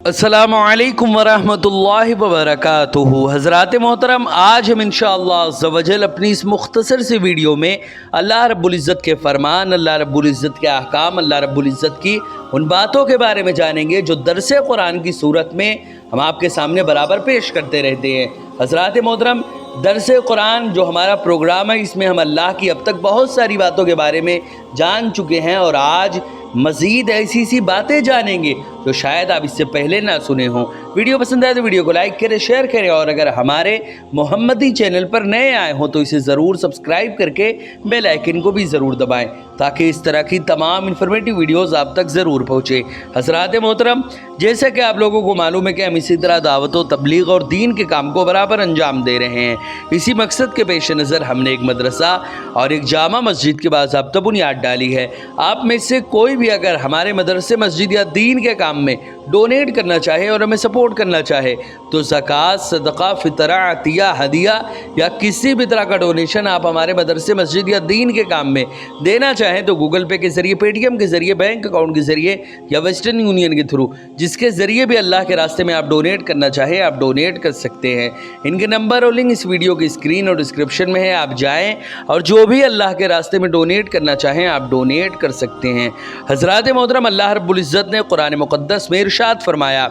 अस्सलामु अलैकुम वरहमतुल्लाहि वबरकातुहू। हज़रात मोहतरम, आज हम इंशाअल्लाह अज़्ज़ व जल अपनी इस मुख्तसर सी वीडियो में अल्लाह रब्बुल इज़्ज़त के फ़रमान, अल्लाह रब्बुल इज़्ज़त के अहकाम, अल्लाह रब्बुल इज़्ज़त की उन बातों के बारे में जानेंगे जो दरसे कुरान की सूरत में हम आपके सामने बराबर पेश करते रहते हैं। हज़रात मोहतरम, दरसे कुरान जो हमारा प्रोग्राम है, इसमें हम अल्लाह की अब तक बहुत सारी बातों के बारे में जान चुके हैं और आज मज़ीद ऐसी सी बातें जानेंगे जो शायद आप इससे पहले ना सुने हों। वीडियो पसंद आए तो वीडियो को लाइक करें, शेयर करें और अगर हमारे मोहम्मदी चैनल पर नए आए हों तो इसे ज़रूर सब्सक्राइब करके बेल आइकन को भी ज़रूर दबाएं ताकि इस तरह की तमाम इन्फॉर्मेटिव वीडियोज़ आप तक ज़रूर पहुँचे। हज़रात मोहतरम, जैसा कि आप लोगों को मालूम है कि हम इसी तरह दावत व तबलीग और दीन के काम को बराबर अंजाम दे रहे हैं। इसी मकसद के पेश नज़र हमने एक मदरसा और एक जामा मस्जिद के बाज़ाब्ता बुनियाद डाली है। आप में से कोई भी अगर हमारे मदरसे, मस्जिद या दीन के काम में डोनेट करना चाहे और हमें सपोर्ट करना चाहे तो ज़कात, सदका, फितरा, अतिया, हदिया या किसी भी तरह का डोनेशन आप हमारे मदरसे, मस्जिद या दीन के काम में देना चाहें तो गूगल पे के ज़रिए, पेटीएम के ज़रिए, बैंक अकाउंट के ज़रिए या वेस्टर्न यूनियन के थ्रू, जिसके ज़रिए भी अल्लाह के रास्ते में आप डोनेट करना चाहें आप डोनेट कर सकते हैं। इनके नंबर और लिंक इस वीडियो की स्क्रीन और डिस्क्रिप्शन में है। आप जाएँ और जो भी अल्लाह के रास्ते में डोनेट करना चाहें आप डोनेट कर सकते हैं। हज़रात मोहतरम, अल्लाह रब्बुल इज़्ज़त ने कुरान मुक़द्दस में इरशाद फरमाया,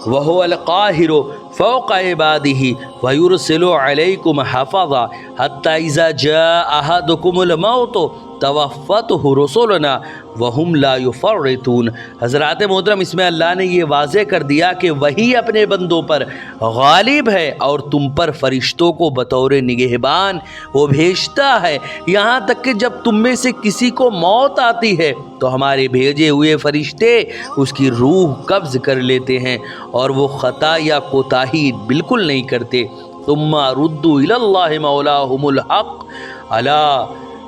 वहुवल काहिरु फ़ौक़ इबादिही व युरसिलु अलैकुम हफ़ज़ा हत्ता इज़ा जाअ अहदकुमुल मौत तवफ़्फ़तहु रुसुलुना वहुम ला युफ़र्रितून। हज़रात मोहतरम, इसमें अल्लाह ने ये वाज़े कर दिया कि वही अपने बंदों पर गालिब है और तुम पर फ़रिश्तों को बतौर निगहबान वो भेजता है, यहाँ तक कि जब तुम में से किसी को मौत आती है तो हमारे भेजे हुए फ़रिश्ते उसकी रूह कब्ज़ कर लेते हैं और वो ख़ता या कोताही बिल्कुल नहीं करते। तुम्मा रुद्दू इलल्लाहि मौलाहुमुल हक़ अला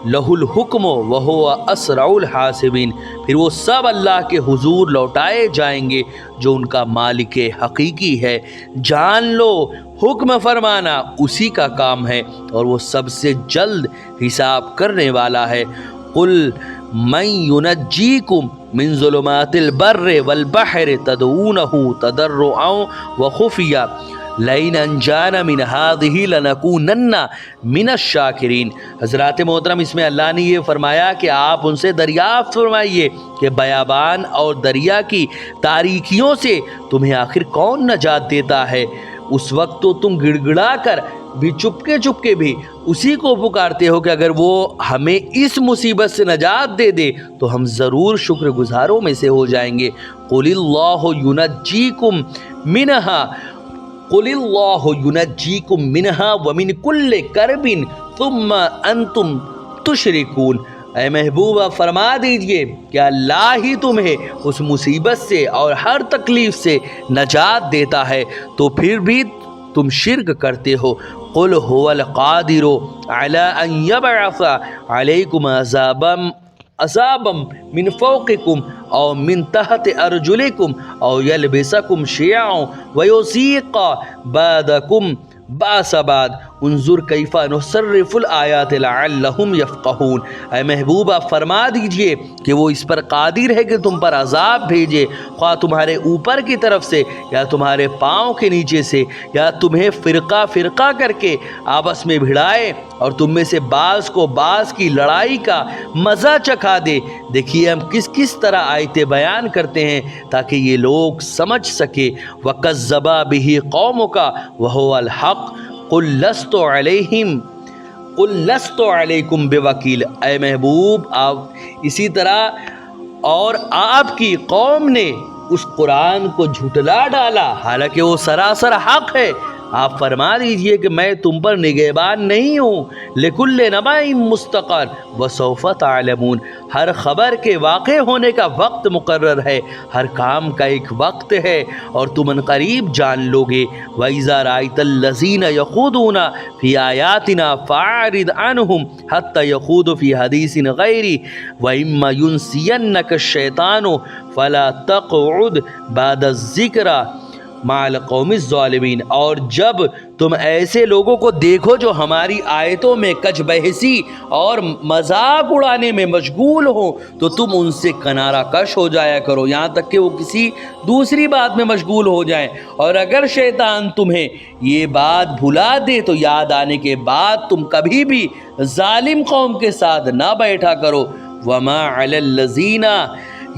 लहुल हुक्म व हुवा असराउल हासिबीन। फिर वो सब अल्लाह के हुजूर लौटाए जाएंगे जो उनका मालिक हकीकी है। जान लो, हुक्म फरमाना उसी का काम है और वो सबसे जल्द हिसाब करने वाला है। कुल मन युनज्जीकुम मिन ज़ुलुमातिल बर्रि वल बहरि तदऊनहु तदर्रुअन व खुफिया लइन अनजाना मिन हादिही लनकूनन्ना मिनश शाकिरीन। हज़रात मोहतरम, इसमें अल्लाह ने ये फरमाया कि आप उनसे दरियाफ़्त फरमाइए कि बयाबान और दरिया की तारीकियों से तुम्हें आखिर कौन नजात देता है। उस वक्त तो तुम गिड़गिड़ा कर भी चुपके चुपके भी उसी को पुकारते हो कि अगर वो हमें इस मुसीबत से नजात दे दे तो हम ज़रूर शुक्रगुजारों में से हो जाएंगे। कुलिल्लाहु युनज्जीकुम मिनहा कुलिल्लाहु युनज्जीकुम मिनहा व मिन कुल्लि करबिन सुम्मा अंतुम तुशरिकून। ऐ महबूबा, फरमा दीजिए कि अल्लाह ही तुम्हें उस मुसीबत से और हर तकलीफ़ से नजात देता है तो फिर भी तुम शिर्क करते हो। कुल हुवल कादिरु अला अन यबअस अलैकुम अज़ाबम मिन फ़ौक़िकुम और मिन तहत अर्जुलिकुम और यलबिसकुम शियअन व युज़ीक़ बादकुम बासबाद उन्जुर कैफ़ा नुसर्रिफ़ुल आयात लअल्लहुम यफ़क़हून। ऐ महबूबा, फरमा दीजिए कि वो इस पर कादिर है कि तुम पर अज़ाब भेजे, ख्वाह तुम्हारे ऊपर की तरफ से या तुम्हारे पाँव के नीचे से, या तुम्हें फ़िरका फ़िरका करके आपस में भिड़ाए और तुम में से बाज़ को बाज़ की लड़ाई का मज़ा चखा दे। देखिए हम किस किस तरह आयतें बयान करते हैं ताकि ये लोग समझ सके। वकज़्ज़बा बिही कौमुका व हुवल हक़ कुल लस्तु अलैकुम बेवकील। ऐ महबूब, आप इसी तरह और आपकी कौम ने उस कुरान को झुटला डाला हालांकि वो सरासर हक़ है। आप फरमा दीजिए कि मैं तुम पर निगहबान नहीं हूँ। लिकुल्लि नबाइन मुस्तक़र व सौफ़ तालमून। हर ख़बर के वाक़े होने का वक्त मुकर्रर है, हर काम का एक वक्त है और तुम अनक़रीब जान लोगे। व इज़ा राअयतल्लज़ीना यख़ूदूना फ़ी आयातिना फ़अरिद अन्हुम हत्ता यख़ूदू फ़ी हदीसिन ग़ैरी व इम्मा युनसियन्नका शैतानु फ़ला तक़उद बअद ज़िक्रा मअल क़ौमिज़ ज़ालिमीन। और जब तुम ऐसे लोगों को देखो जो हमारी आयतों में कच बहसी और मजाक उड़ाने में मशगूल हो तो तुम उनसे किनारा कश हो जाया करो, यहाँ तक कि वो किसी दूसरी बात में मशगूल हो जाएं। और अगर शैतान तुम्हें ये बात भुला दे तो याद आने के बाद तुम कभी भी जालिम कौम के साथ ना बैठा करो। वमा अलल्लज़ीना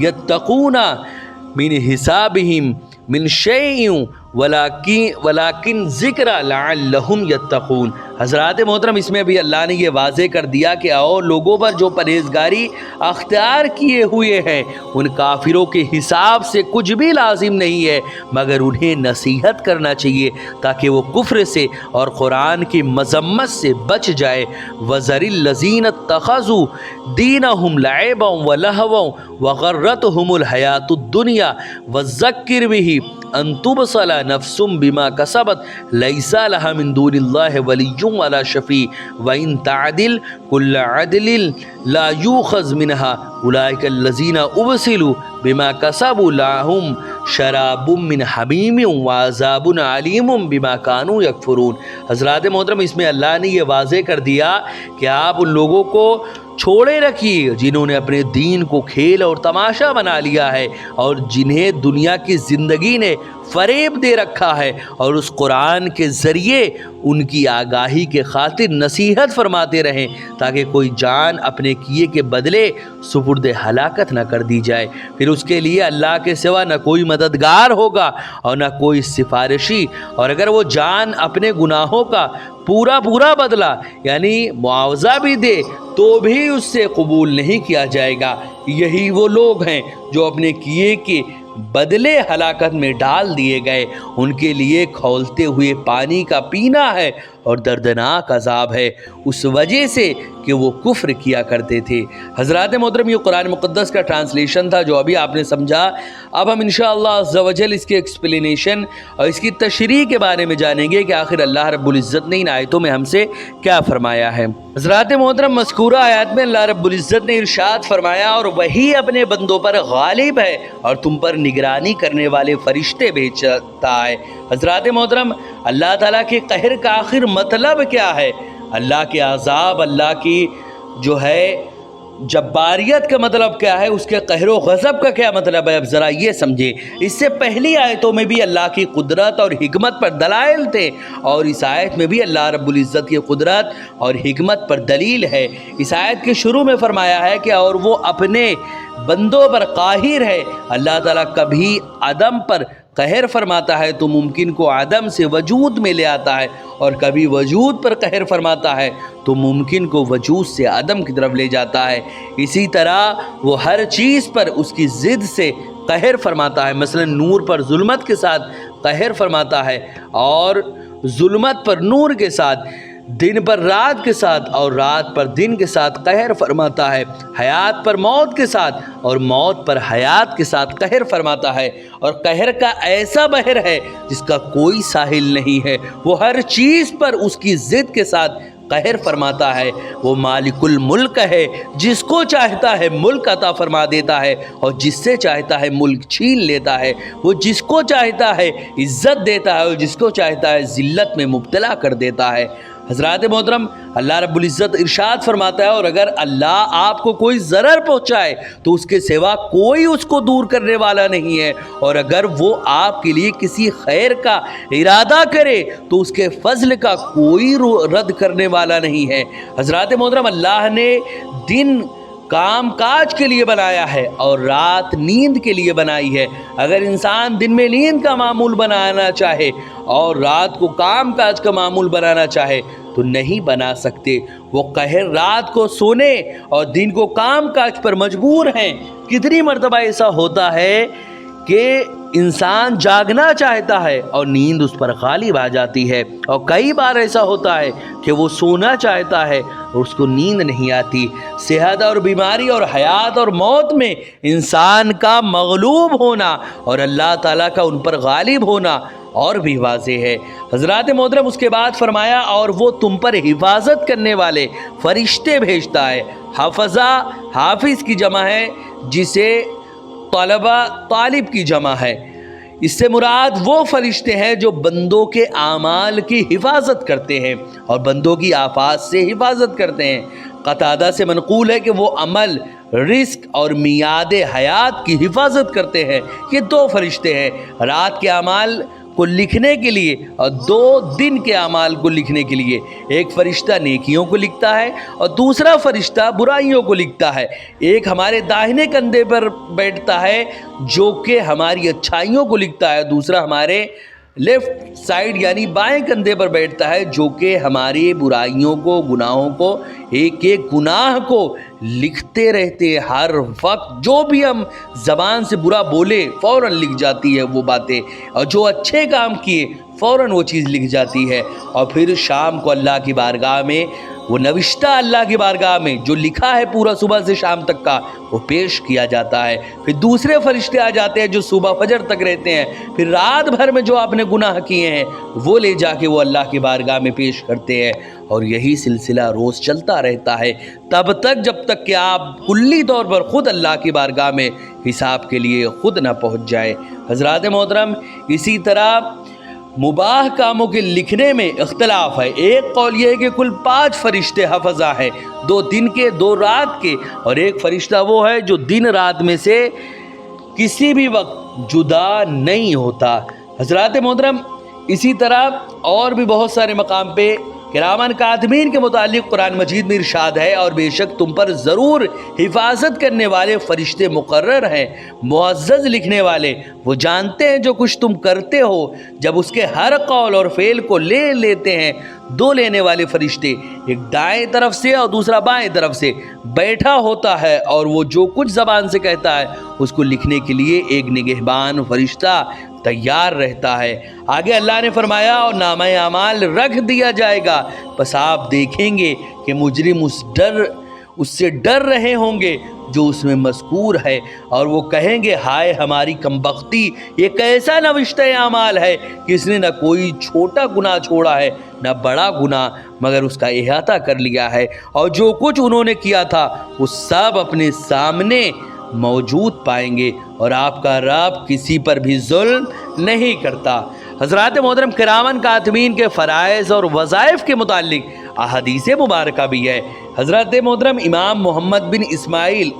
यत्तक़ूना मिन हिसाबिहिम मिन शैइन वलाकिन ज़िक्रा लअल्लहुम यत्तक़ून। हज़रात मोहतरम, इसमें भी अल्लाह ने ये वाज़े कर दिया कि और लोगों पर जो परहेज़गारी अख्तियार किए हुए हैं उन काफिरों के हिसाब से कुछ भी लाजिम नहीं है, मगर उन्हें नसीहत करना चाहिए ताकि वो कुफ्र से और कुरान की मजम्मत से बच जाए। वज़रिल लज़ीन इत्तख़ज़ू दीनहुम लअबन व लहवन व गर्रतहुमुल हयातुद दुनिया वज़क्किर बिही अन तुबसला नफ्सुम बिमा कसबत लैसा लहा मिन दूनिल्लाहि वलिय्युन वला शफी व इन तादिल कुल्ल अदलिन ला यूखज़ मिनहा उलाइकल्लज़ीना उबसिलू बिमा कसबू लाहुम शराबुम मिन हमीमिन व अज़ाबुन अलीमुम बिमा कानू यकफुरून। हज़रात मोहतरम, इसमें अल्लाह ने ये वाज़े कर दिया कि आप उन लोगों को छोड़े रखिए जिन्होंने अपने दीन को खेल और तमाशा बना लिया है और जिन्हें दुनिया की ज़िंदगी ने फ़रेब दे रखा है, और उस कुरान के ज़रिए उनकी आगाही के खातिर नसीहत फरमाते रहें ताकि कोई जान अपने किए के बदले सुपुर्द हलाकत न कर दी जाए। फिर उसके लिए अल्लाह के सिवा न कोई मददगार होगा और न कोई सिफारिशी, और अगर वो जान अपने गुनाहों का पूरा बदला यानी मुआवजा भी दे तो भी उससे कबूल नहीं किया जाएगा। यही वो लोग हैं जो अपने किए के बदले हलाकत में डाल दिए गए। उनके लिए खौलते हुए पानी का पीना है और दर्दनाक अजाब है उस वजह से कि वो कुफ्र किया करते थे। हज़रात मोहतरम, ये कुरान मुक़द्दस का ट्रांसलेशन था जो अभी आपने समझा। अब हम इंशाअल्लाह अज़्ज़ा व जल इसके एक्सप्लेनेशन और इसकी तशरीह के बारे में जानेंगे कि आखिर अल्लाह रब्बुल इज़्ज़त ने इन आयतों में हमसे क्या फ़रमाया है। हज़रात मोहतरम, मज़कूरा आयत में अल्लाह रब्बुल इज़्ज़त ने इरशाद फरमाया, और वही अपने बंदों पर गालिब है और तुम पर निगरानी करने वाले फ़रिश्ते भेजता है। हज़रात मोहतरम, अल्लाह ताला के कहर का आखिर मतलब क्या है? अल्लाह के अज़ाब, अल्लाह की जो है जब्बारियत का मतलब क्या है, उसके कहरो गज़ब का क्या मतलब है, अब ज़रा ये समझें। इससे पहली आयतों में भी अल्लाह की कुदरत और हिकमत पर दलाइल थे और इस आयत में भी अल्लाह रब्बुल इज़्ज़त की कुदरत और हिकमत पर दलील है। इस आयत के शुरू में फरमाया है कि और वो अपने बंदों पर काहिर है। अल्लाह ताला कभी अदम पर कहर फरमाता है तो मुमकिन को अदम से वजूद में ले आता है, और कभी वजूद पर कहर फरमाता है तो मुमकिन को वजूद से अदम की तरफ ले जाता है। इसी तरह वो हर चीज़ पर उसकी ज़िद से कहर फरमाता है। मसलन नूर पर जुल्मत के साथ कहर फरमाता है, और जुल्मत पर नूर के साथ, दिन पर रात के साथ और रात पर दिन के साथ कहर फरमाता है। हयात पर मौत के साथ और मौत पर हयात के साथ कहर फरमाता है। और कहर का ऐसा बहर है जिसका कोई साहिल नहीं है। वो हर चीज़ पर उसकी ज़िद के साथ कहर फरमाता है। वो मालिकुल मुल्क है, जिसको चाहता है मुल्क अता फरमा देता है और जिससे चाहता है मुल्क छीन लेता है। वो जिसको चाहता है इज़्ज़त देता है और जिसको चाहता है ज़िल्लत में मुब्तला कर देता है। हज़रात मोहतरम, अल्लाह रब्बुल इज़्ज़त इरशाद फरमाता है, और अगर अल्लाह आपको कोई ज़रर पहुँचाए तो उसके सिवा कोई उसको दूर करने वाला नहीं है, और अगर वो आपके लिए किसी खैर का इरादा करे तो उसके फ़ज़ल का कोई रद्द करने वाला नहीं है। हज़रात मोहतरम, अल्लाह ने दिन काम काज के लिए बनाया है और रात नींद के लिए बनाई है। अगर इंसान दिन में नींद का मामूल बनाना चाहे और रात को काम काज का मामूल बनाना चाहे तो नहीं बना सकते। वो कहर रात को सोने और दिन को काम काज पर मजबूर हैं। कितनी मर्तबा ऐसा होता है कि इंसान जागना चाहता है और नींद उस पर गालिब आ जाती है, और कई बार ऐसा होता है कि वो सोना चाहता है और उसको नींद नहीं आती। सेहत और बीमारी और हयात और मौत में इंसान का मगलूब होना और अल्लाह ताला का उन पर गालिब होना और भी वाज़े है। हज़रात मोहतरम, उसके बाद फरमाया, और वो तुम पर हिफाजत करने वाले फ़रिश्ते भेजता है। हाफ़ज़ा हाफिज़ की जमा है, जिसे तलबा तालिब की जमा है। اس سے مراد وہ فرشتے ہیں جو بندوں کے اعمال کی حفاظت کرتے ہیں اور بندوں کی آفات سے حفاظت کرتے ہیں۔ قتادہ سے منقول ہے کہ وہ عمل، رزق اور میعاد حیات کی حفاظت کرتے ہیں۔ یہ دو فرشتے ہیں، رات کے اعمال کو لکھنے کے لیے اور 2 دن کے اعمال کو لکھنے کے لیے۔ ایک فرشتہ نیکیوں کو لکھتا ہے اور دوسرا فرشتہ برائیوں کو لکھتا ہے۔ ایک ہمارے داہنے کندھے پر بیٹھتا ہے جو کہ ہماری اچھائیوں کو لکھتا ہے، دوسرا ہمارے لیفٹ سائیڈ یعنی بائیں کندھے پر بیٹھتا ہے جو کہ ہماری برائیوں کو، گناہوں کو، ایک ایک گناہ کو لکھتے رہتے ہیں۔ ہر وقت جو بھی ہم زبان سے برا بولے فوراً لکھ جاتی ہے وہ باتیں، اور جو اچھے کام کیے فوراً وہ چیز لکھ جاتی ہے۔ اور پھر شام کو اللہ کی بارگاہ میں وہ نوشتہ اللہ کی بارگاہ میں جو لکھا ہے پورا صبح سے شام تک کا وہ پیش کیا جاتا ہے۔ پھر دوسرے فرشتے آ جاتے ہیں جو صبح فجر تک رہتے ہیں، پھر رات بھر میں جو آپ نے گناہ کیے ہیں وہ لے جا کے وہ اللہ کی بارگاہ میں پیش کرتے ہیں، اور یہی سلسلہ روز چلتا رہتا ہے تب تک جب تک کہ آپ کلی طور پر خود اللہ کی بارگاہ میں حساب کے لیے خود نہ پہنچ جائے۔ حضرات محترم، اسی طرح مباح کاموں کے لکھنے میں اختلاف ہے۔ ایک قول یہ ہے کہ کل 5 فرشتے حفظہ ہیں، 2 دن کے 2 رات کے، اور ایک فرشتہ وہ ہے جو دن رات میں سے کسی بھی وقت جدا نہیں ہوتا۔ حضرات محترم، اسی طرح اور بھی بہت سارے مقام پہ کرامن کاتبین کے متعلق قرآن مجید میں ارشاد ہے، اور بے شک تم پر ضرور حفاظت کرنے والے فرشتے مقرر ہیں، معزز لکھنے والے، وہ جانتے ہیں جو کچھ تم کرتے ہو۔ جب اس کے ہر قول اور فعل کو لے لیتے ہیں، 2 لینے والے فرشتے، ایک دائیں طرف سے اور دوسرا بائیں طرف سے بیٹھا ہوتا ہے، اور وہ جو کچھ زبان سے کہتا ہے اس کو لکھنے کے لیے ایک نگہبان فرشتہ تیار رہتا ہے۔ آگے اللہ نے فرمایا، اور نامہ اعمال رکھ دیا جائے گا، پس آپ دیکھیں گے کہ مجرم اس سے ڈر رہے ہوں گے جو اس میں مذکور ہے، اور وہ کہیں گے ہائے ہماری کمبختی، یہ کیسا نوشتہ اعمال ہے کہ اس نے نہ کوئی چھوٹا گناہ چھوڑا ہے نہ بڑا گناہ، مگر اس کا احاطہ کر لیا ہے، اور جو کچھ انہوں نے کیا تھا وہ سب اپنے سامنے موجود پائیں گے، اور آپ کا رب کسی پر بھی ظلم نہیں کرتا۔ حضرات محترم، کرامن کاتبین کے فرائض اور وظائف کے متعلق احادیث مبارکہ بھی ہے۔ حضرت محترم امام محمد بن اسماعیل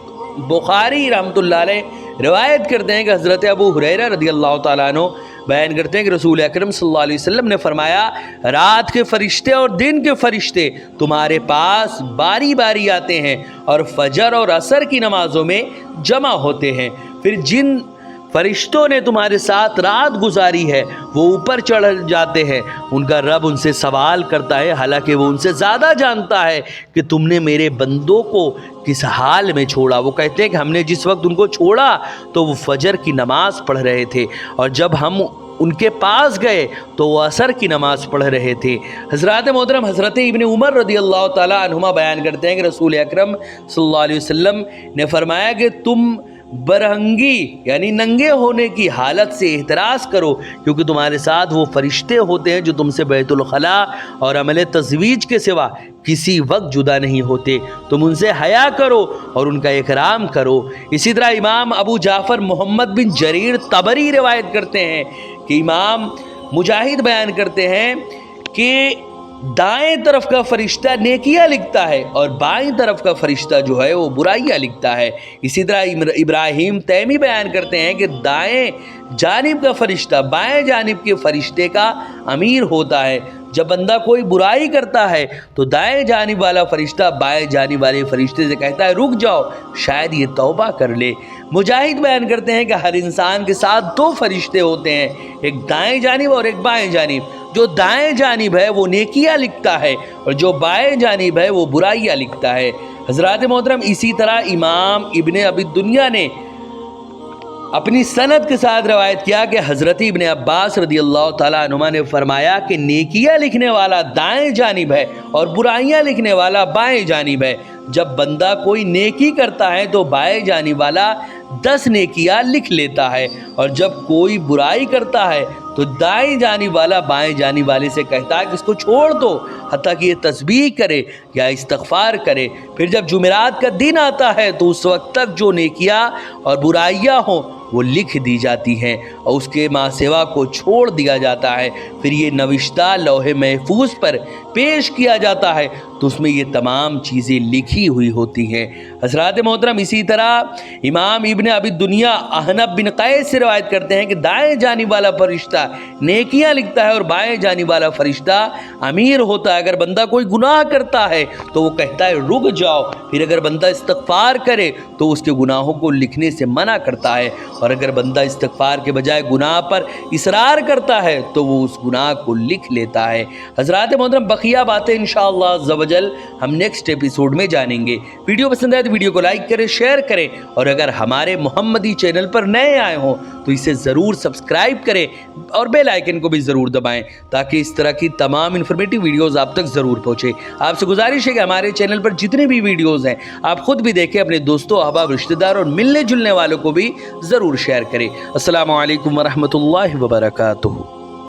بخاری رحمۃ اللہ علیہ روایت کرتے ہیں کہ حضرت ابو ہریرہ رضی اللہ تعالیٰ عنہ بیان کرتے ہیں کہ رسول اکرم صلی اللہ علیہ وسلم نے فرمایا، رات کے فرشتے اور دن کے فرشتے تمہارے پاس باری باری آتے ہیں اور فجر اور عصر کی نمازوں میں جمع ہوتے ہیں، پھر جن فرشتوں نے تمہارے ساتھ رات گزاری ہے وہ اوپر چڑھ جاتے ہیں، ان کا رب ان سے سوال کرتا ہے، حالانکہ وہ ان سے زیادہ جانتا ہے، کہ تم نے میرے بندوں کو کس حال میں چھوڑا۔ وہ کہتے ہیں کہ ہم نے جس وقت ان کو چھوڑا تو وہ فجر کی نماز پڑھ رہے تھے، اور جب ہم ان کے پاس گئے تو وہ عصر کی نماز پڑھ رہے تھے۔ حضرات محترم، حضرت ابن عمر رضی اللہ تعالیٰ عنہما بیان کرتے ہیں کہ رسول اکرم صلی اللہ علیہ وسلم نے فرمایا کہ تم برہنگی یعنی ننگے ہونے کی حالت سے احتراز کرو، کیونکہ تمہارے ساتھ وہ فرشتے ہوتے ہیں جو تم سے بیت الخلا اور عمل تزویج کے سوا کسی وقت جدا نہیں ہوتے، تم ان سے حیا کرو اور ان کا اکرام کرو۔ اسی طرح امام ابو جعفر محمد بن جریر طبری روایت کرتے ہیں کہ امام مجاہد بیان کرتے ہیں کہ دائیں طرف کا فرشتہ نیکیاں لکھتا ہے اور بائیں طرف کا فرشتہ جو ہے وہ برائیاں لکھتا ہے۔ اسی طرح ابراہیم تیمی بیان کرتے ہیں کہ دائیں جانب کا فرشتہ بائیں جانب کے فرشتے کا امیر ہوتا ہے، جب بندہ کوئی برائی کرتا ہے تو دائیں جانب والا فرشتہ بائیں جانب والے فرشتے سے کہتا ہے رک جاؤ، شاید یہ توبہ کر لے۔ مجاہد بیان کرتے ہیں کہ ہر انسان کے ساتھ 2 فرشتے ہوتے ہیں، ایک دائیں جانب اور ایک بائیں جانب۔ جو دائیں جانب ہے وہ نیکیاں لکھتا ہے اور جو بائیں جانب ہے وہ برائیاں لکھتا ہے۔ حضرات محترم، اسی طرح امام ابن ابی دنیا نے اپنی سند کے ساتھ روایت کیا کہ حضرت ابن عباس رضی اللہ تعالیٰ عنہما نے فرمایا کہ نیکیاں لکھنے والا دائیں جانب ہے اور برائیاں لکھنے والا بائیں جانب ہے۔ جب بندہ کوئی نیکی کرتا ہے تو بائیں جانب والا 10 نیکیاں لکھ لیتا ہے، اور جب کوئی برائی کرتا ہے تو دائیں جانب والا بائیں جانب والے سے کہتا ہے کہ اس کو چھوڑ دو، حتیٰ کہ یہ تسبیح کرے یا استغفار کرے۔ پھر جب جمعرات کا دن آتا ہے تو اس وقت تک جو نیکیاں اور برائیاں ہوں وہ لکھ دی جاتی ہیں اور اس کے ماں سوا کو چھوڑ دیا جاتا ہے، پھر یہ نوشتہ لوح محفوظ پر پیش کیا جاتا ہے تو اس میں یہ تمام چیزیں لکھی ہوئی ہوتی ہیں۔ حضرات محترم، اسی طرح امام ابن ابی دنیا احنف بن قیس سے روایت کرتے ہیں کہ دائیں جانب والا فرشتہ نیکیاں لکھتا ہے اور بائیں جانب والا فرشتہ امیر ہوتا ہے۔ اگر بندہ کوئی گناہ کرتا ہے تو وہ کہتا ہے رک جاؤ، پھر اگر بندہ استغفار کرے تو اس کے گناہوں کو لکھنے سے منع کرتا ہے، اور اگر بندہ استغفار کے بجائے گناہ پر اصرار کرتا ہے تو وہ اس گناہ کو لکھ لیتا ہے۔ حضرات محترم، بقیہ باتیں انشاءاللہ عز و جل ہم نیکسٹ ایپیسوڈ میں جانیں گے۔ ویڈیو پسند آئے تو ویڈیو کو لائک کریں، شیئر کریں، اور اگر ہمارے محمدی چینل پر نئے آئے ہوں تو اسے ضرور سبسکرائب کریں اور بیل آئیکن کو بھی ضرور دبائیں تاکہ اس طرح کی تمام انفارمیٹیو ویڈیوز آپ تک ضرور پہنچے۔ آپ سے گزارش ہے کہ ہمارے چینل پر جتنے بھی ویڈیوز ہیں آپ خود بھی دیکھیں، اپنے دوستوں، احباب، رشتہ دار اور ملنے جلنے والوں کو بھی ضرور شیئر کریں۔ السلام علیکم ورحمۃ اللہ وبرکاتہ۔